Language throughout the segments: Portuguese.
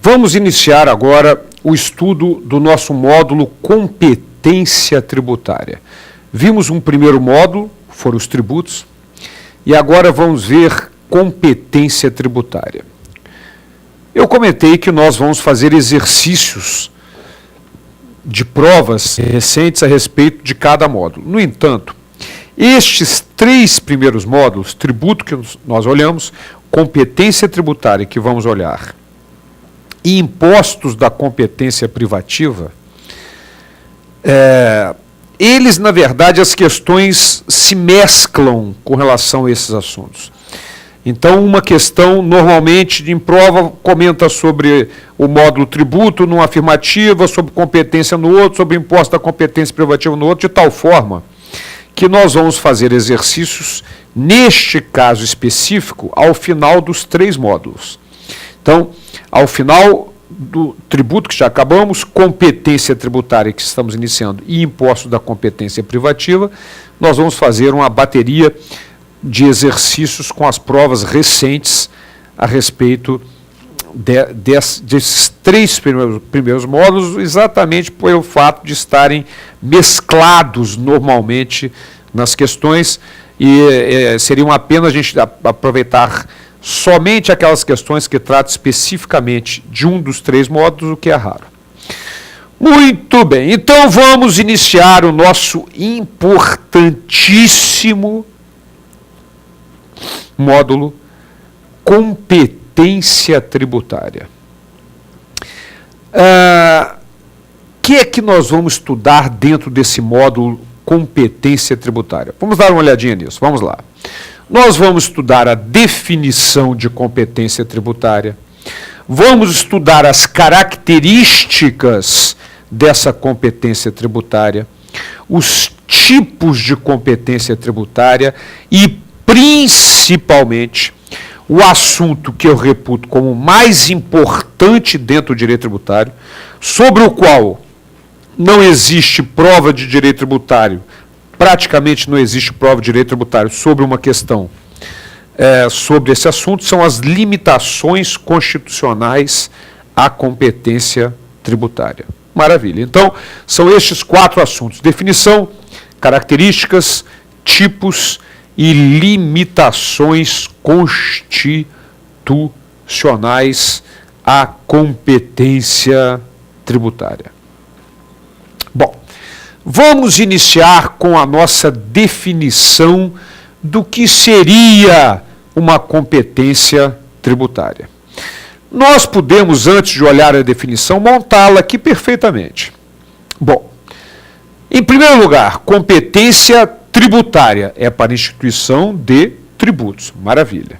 Vamos iniciar agora o estudo do nosso módulo Competência Tributária. Vimos um primeiro módulo, foram os tributos, e agora vamos ver competência tributária. Eu comentei que nós vamos fazer exercícios de provas recentes a respeito de cada módulo. No entanto, estes três primeiros módulos, tributo que nós olhamos, competência tributária que vamos olhar, e impostos da competência privativa, eles, na verdade, as questões se mesclam com relação a esses assuntos. Então, uma questão, normalmente, em prova, comenta sobre o módulo tributo numa afirmativa, sobre competência no outro, sobre imposto da competência privativa no outro, de tal forma que nós vamos fazer exercícios, neste caso específico, ao final dos três módulos. Então, ao final do tributo, que já acabamos, competência tributária, que estamos iniciando, e imposto da competência privativa, nós vamos fazer uma bateria de exercícios com as provas recentes a respeito desses três primeiros módulos, exatamente pelo fato de estarem mesclados normalmente nas questões, e seria uma pena a gente aproveitar somente aquelas questões que tratam especificamente de um dos três módulos, o que é raro. Muito bem, então vamos iniciar o nosso importantíssimo módulo competência tributária. O que é que nós vamos estudar dentro desse módulo competência tributária? Vamos dar uma olhadinha nisso, vamos lá. Nós vamos estudar a definição de competência tributária, vamos estudar as características dessa competência tributária, os tipos de competência tributária e, principalmente, o assunto que eu reputo como mais importante dentro do direito tributário, sobre o qual não existe prova de direito tributário, praticamente não existe prova de direito tributário sobre uma questão sobre esse assunto, são as limitações constitucionais à competência tributária. Maravilha. Então, são estes quatro assuntos: definição, características, tipos e limitações constitucionais à competência tributária. Bom, vamos iniciar com a nossa definição do que seria uma competência tributária. Nós podemos, antes de olhar a definição, montá-la aqui perfeitamente. Bom, em primeiro lugar, competência tributária é para instituição de tributos. Maravilha.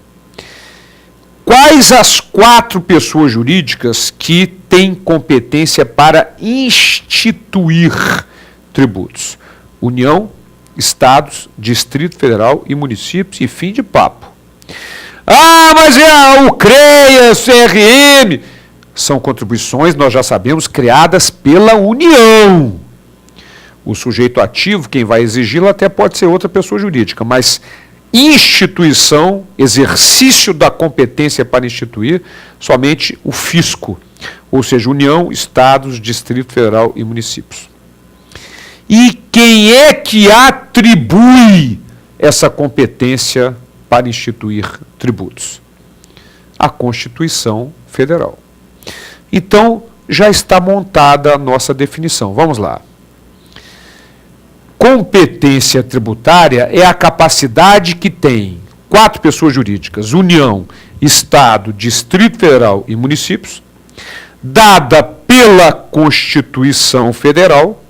Quais as quatro pessoas jurídicas que têm competência para instituir tributos? União, Estados, Distrito Federal e municípios, e fim de papo. Ah, mas o CREA, o CRM, são contribuições, nós já sabemos, criadas pela União. O sujeito ativo, quem vai exigi-lo, até pode ser outra pessoa jurídica, mas instituição, exercício da competência para instituir, somente o fisco, ou seja, União, Estados, Distrito Federal e municípios. E quem é que atribui essa competência para instituir tributos? A Constituição Federal. Então, já está montada a nossa definição. Vamos lá. Competência tributária é a capacidade que tem quatro pessoas jurídicas, União, Estado, Distrito Federal e municípios, dada pela Constituição Federal,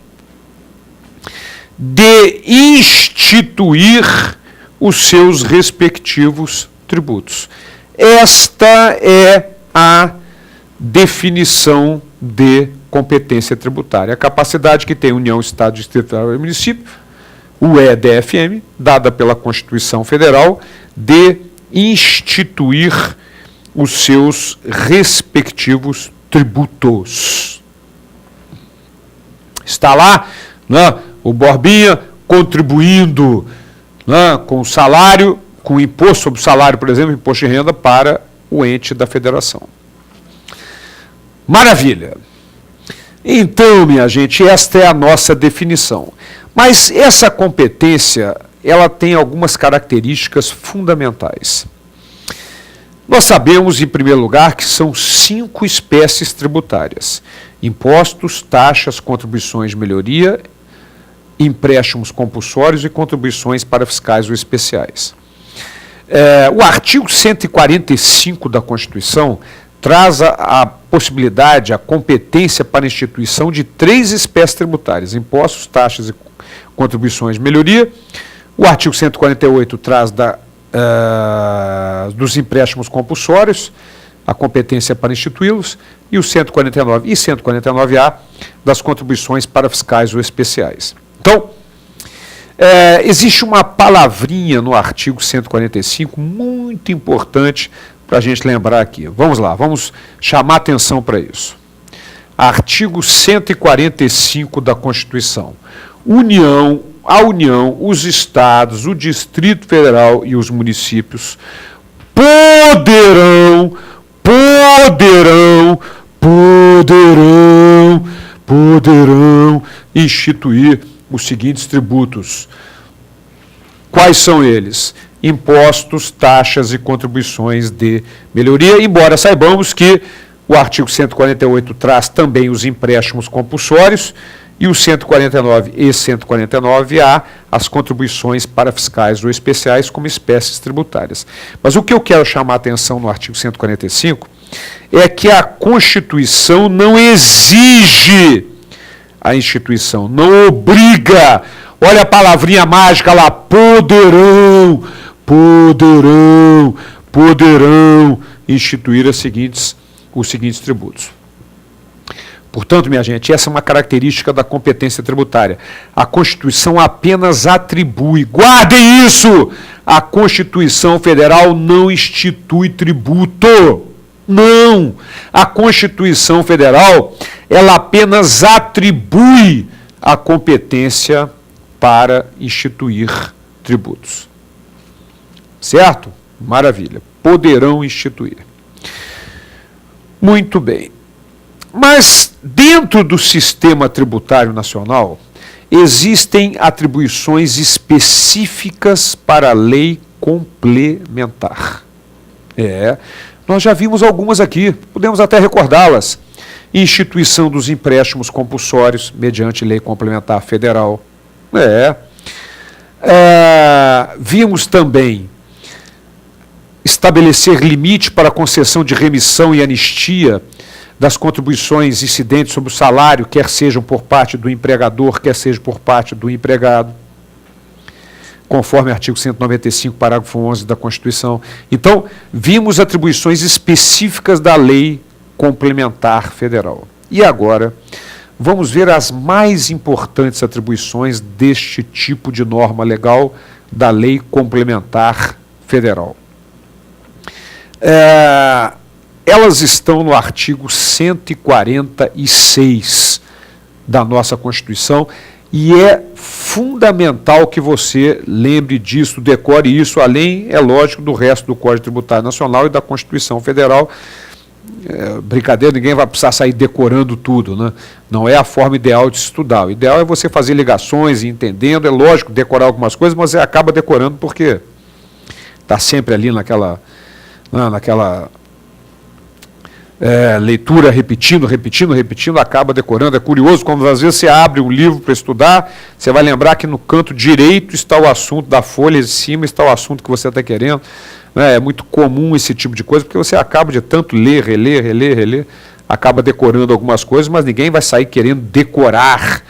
de instituir os seus respectivos tributos. Esta é a definição de competência tributária. A capacidade que tem União, Estado, Distrito Federal e município, o EDFM, dada pela Constituição Federal, de instituir os seus respectivos tributos. Está lá, né, o Borbinha contribuindo, né, com o salário, com o imposto sobre o salário, por exemplo, imposto de renda para o ente da federação. Maravilha! Então, minha gente, esta é a nossa definição. Mas essa competência, ela tem algumas características fundamentais. Nós sabemos, em primeiro lugar, que são 5 espécies tributárias: impostos, taxas, contribuições de melhoria, empréstimos compulsórios e contribuições para fiscais ou especiais. O artigo 145 da Constituição traz a possibilidade, a competência para a instituição de 3 espécies tributárias: impostos, taxas e contribuições de melhoria. O artigo 148 traz dos empréstimos compulsórios, a competência para instituí-los, e o 149 e 149A das contribuições para fiscais ou especiais. Então, existe uma palavrinha no artigo 145 muito importante para a gente lembrar aqui. Vamos lá, vamos chamar atenção para isso. Artigo 145 da Constituição. A União, os Estados, o Distrito Federal e os municípios poderão instituir os seguintes tributos. Quais são eles? Impostos, taxas e contribuições de melhoria, embora saibamos que o artigo 148 traz também os empréstimos compulsórios e o 149 e 149A as contribuições para fiscais ou especiais como espécies tributárias. Mas o que eu quero chamar a atenção no artigo 145 é que a Constituição não exige a instituição, não obriga. Olha a palavrinha mágica lá: poderão instituir os seguintes tributos. Portanto, minha gente, essa é uma característica da competência tributária. A Constituição apenas atribui. Guardem isso! A Constituição Federal não institui tributo. Não! A Constituição Federal, ela apenas atribui a competência para instituir tributos. Certo? Maravilha. Poderão instituir. Muito bem. Mas, dentro do sistema tributário nacional, existem atribuições específicas para a lei complementar. Nós já vimos algumas aqui, podemos até recordá-las. Instituição dos empréstimos compulsórios, mediante lei complementar federal. Vimos também estabelecer limite para a concessão de remissão e anistia das contribuições incidentes sobre o salário, quer sejam por parte do empregador, quer seja por parte do empregado, conforme artigo 195, parágrafo 11 da Constituição. Então, vimos atribuições específicas da lei complementar federal. E agora, vamos ver as mais importantes atribuições deste tipo de norma legal da lei complementar federal. Elas estão no artigo 146 da nossa Constituição e é fundamental que você lembre disso, decore isso, além, é lógico, do resto do Código Tributário Nacional e da Constituição Federal. Brincadeira, ninguém vai precisar sair decorando tudo, né? Não é a forma ideal de estudar. O ideal é você fazer ligações e entendendo, é lógico, decorar algumas coisas, mas você acaba decorando porque está sempre ali naquela leitura, repetindo, acaba decorando. É curioso, quando às vezes você abre um livro para estudar, você vai lembrar que no canto direito está o assunto da folha, de cima está o assunto que você está querendo. É muito comum esse tipo de coisa, porque você acaba de tanto ler, reler, acaba decorando algumas coisas, mas ninguém vai sair querendo decorar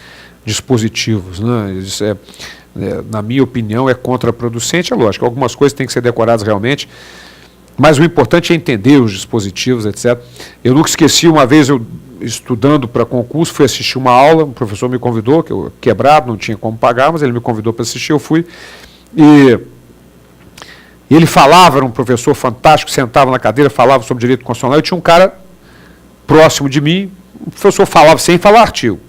dispositivos, né? Isso na minha opinião, é contraproducente. É lógico, algumas coisas têm que ser decoradas realmente, mas o importante é entender os dispositivos, etc. Eu nunca esqueci, uma vez eu estudando para concurso, fui assistir uma aula, um professor me convidou, que eu quebrado, não tinha como pagar, mas ele me convidou para assistir, eu fui, e ele falava, era um professor fantástico, sentava na cadeira, falava sobre direito constitucional, e tinha um cara próximo de mim, o professor falava sem falar artigo.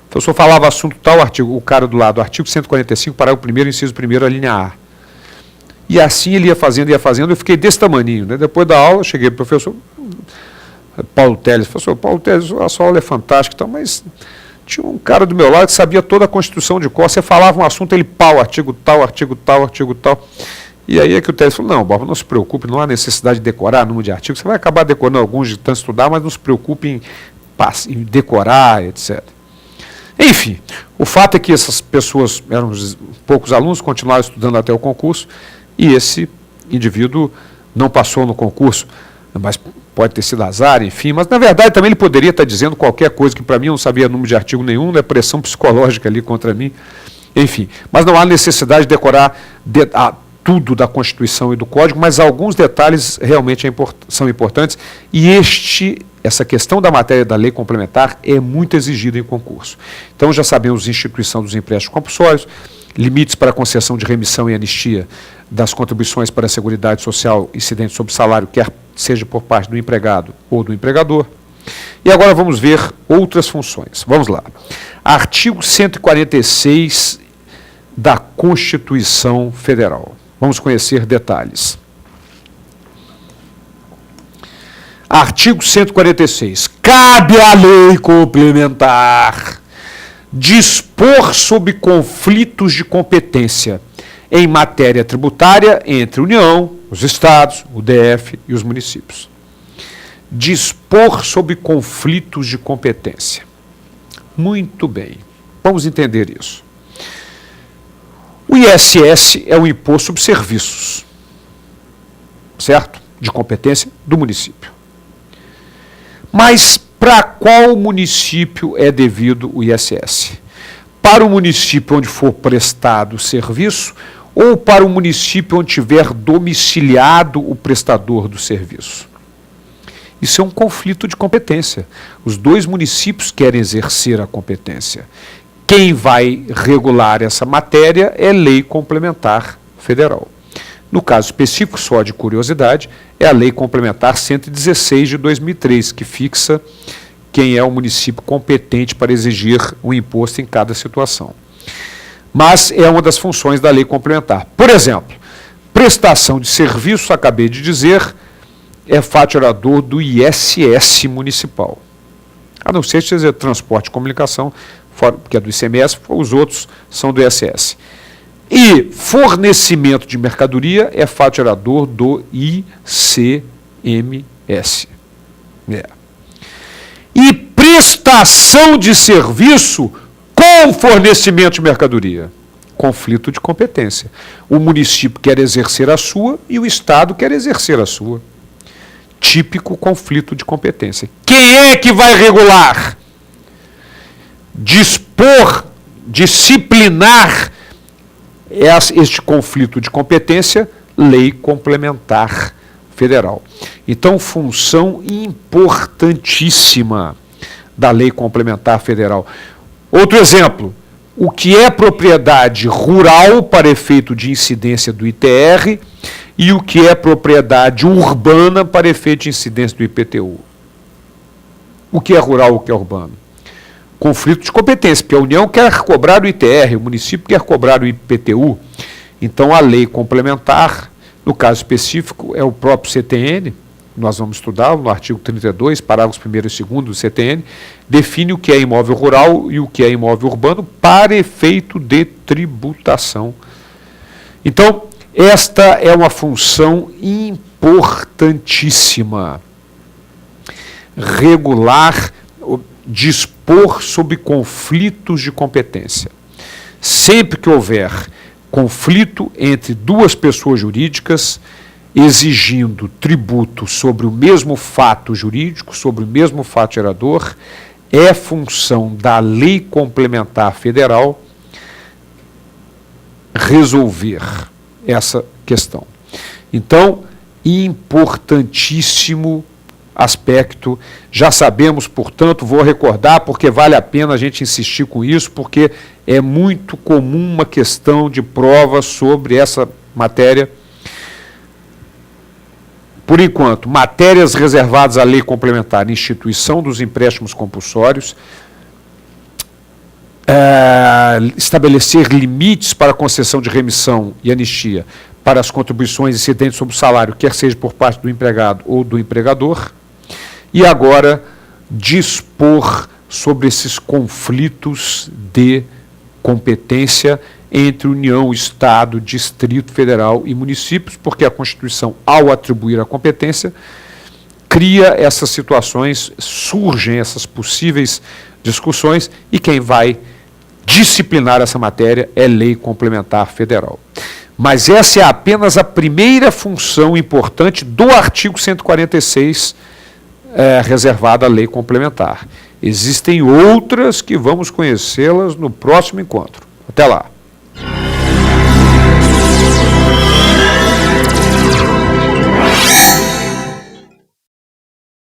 O professor falava assunto tal, artigo, o cara do lado, artigo 145, parágrafo 1º, inciso 1º, a linha A. E assim ele ia fazendo, eu fiquei desse tamaninho, né? Depois da aula, eu cheguei para o professor, Paulo Telles. Professor, Paulo Telles, a sua aula é fantástica, então, mas tinha um cara do meu lado que sabia toda a Constituição de cor. Você falava um assunto, ele pau, artigo tal, artigo tal, artigo tal. E aí é que o Telles falou, não, Bob, não se preocupe, não há necessidade de decorar número de artigos, você vai acabar decorando alguns de tanto estudar, mas não se preocupe em decorar, etc. Enfim, o fato é que essas pessoas, eram poucos alunos, continuaram estudando até o concurso, e esse indivíduo não passou no concurso, mas pode ter sido azar, enfim, mas na verdade também ele poderia estar dizendo qualquer coisa que para mim eu não sabia número de artigo nenhum, né, pressão psicológica ali contra mim, enfim, mas não há necessidade de decorar tudo da Constituição e do Código, mas alguns detalhes realmente são importantes, e essa questão da matéria da lei complementar é muito exigida em concurso. Então já sabemos instituição dos empréstimos compulsórios, limites para concessão de remissão e anistia das contribuições para a Seguridade Social incidentes sobre salário, quer seja por parte do empregado ou do empregador. E agora vamos ver outras funções. Vamos lá. Artigo 146 da Constituição Federal. Vamos conhecer detalhes. Artigo 146. Cabe à lei complementar dispor sobre conflitos de competência em matéria tributária entre a União, os Estados, o DF e os municípios. Dispor sobre conflitos de competência. Muito bem. Vamos entender isso. O ISS é o Imposto sobre Serviços, certo? De competência do município. Mas para qual município é devido o ISS? Para o município onde for prestado o serviço ou para o município onde tiver domiciliado o prestador do serviço? Isso é um conflito de competência. Os dois municípios querem exercer a competência. Quem vai regular essa matéria é lei complementar federal. No caso específico, só de curiosidade, é a Lei Complementar 116 de 2003, que fixa quem é o município competente para exigir um imposto em cada situação. Mas é uma das funções da lei complementar. Por exemplo, prestação de serviço, acabei de dizer, é faturador do ISS municipal. A não ser se dizer transporte e comunicação, que é do ICMS, os outros são do ISS. E fornecimento de mercadoria é faturador do ICMS. E prestação de serviço com fornecimento de mercadoria. Conflito de competência. O município quer exercer a sua e o Estado quer exercer a sua. Típico conflito de competência. Quem é que vai regular? Dispor, disciplinar este conflito de competência, lei complementar federal. Então, função importantíssima da lei complementar federal. Outro exemplo, o que é propriedade rural para efeito de incidência do ITR e o que é propriedade urbana para efeito de incidência do IPTU. O que é rural, o que é urbano? Conflito de competência, porque a União quer cobrar o ITR, o município quer cobrar o IPTU. Então, a lei complementar, no caso específico, é o próprio CTN, nós vamos estudar no artigo 32, parágrafos 1º e 2º do CTN, define o que é imóvel rural e o que é imóvel urbano para efeito de tributação. Então, esta é uma função importantíssima. Regular, dispor sobre conflitos de competência. Sempre que houver conflito entre duas pessoas jurídicas exigindo tributo sobre o mesmo fato jurídico, sobre o mesmo fato gerador, é função da lei complementar federal resolver essa questão. Então, importantíssimo aspecto, já sabemos, portanto, vou recordar, porque vale a pena a gente insistir com isso, porque é muito comum uma questão de prova sobre essa matéria. Por enquanto, matérias reservadas à lei complementar, instituição dos empréstimos compulsórios, estabelecer limites para a concessão de remissão e anistia para as contribuições incidentes sobre o salário, quer seja por parte do empregado ou do empregador, e agora dispor sobre esses conflitos de competência entre União, Estado, Distrito Federal e municípios, porque a Constituição, ao atribuir a competência, cria essas situações, surgem essas possíveis discussões, e quem vai disciplinar essa matéria é Lei Complementar Federal. Mas essa é apenas a primeira função importante do artigo 146, reservada à Lei Complementar. Existem outras que vamos conhecê-las no próximo encontro. Até lá.